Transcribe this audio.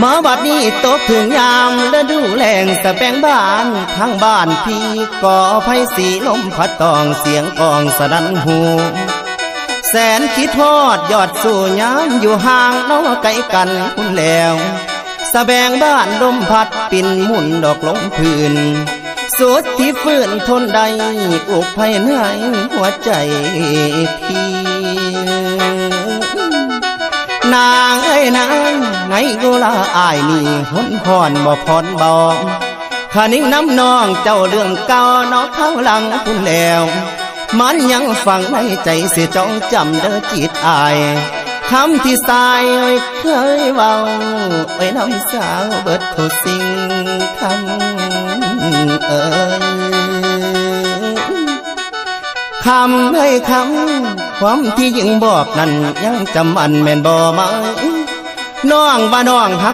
มาบัดนี้ตกถึงยามฤดูแล้งสะแปงบ้านทางบ้านพี่ก่อไฟสีลมพัดตองเสียงกองสนั่นหูแสนคิดทอดยอดสู่ยามอยู่ห่างน้อไกลกันคุณแล้วสะแบงบ้านลมพัดปิ่นหมุนดอกลงพื้นสุดที่ฟื้นทนใดอุกภายในหัวใจพี่นางเอ้ยนางไงกูละอายนี่หนพรบ่พรบ่ข้านิ่งน้ำนองเจ้าเรื่องเก่านอกข้างหลังคุณแล้วมันยังฝังในใจเสียจ้องจำเด้อจิตอายคำที่สายเคยเว้าไว้น้ำสาวเบิดทุกสิ่งคำคำให้คำความที่ยิ่งบอกนั้นยังจำอันแม่นบ่ไหมน้องว่าน้องฮัก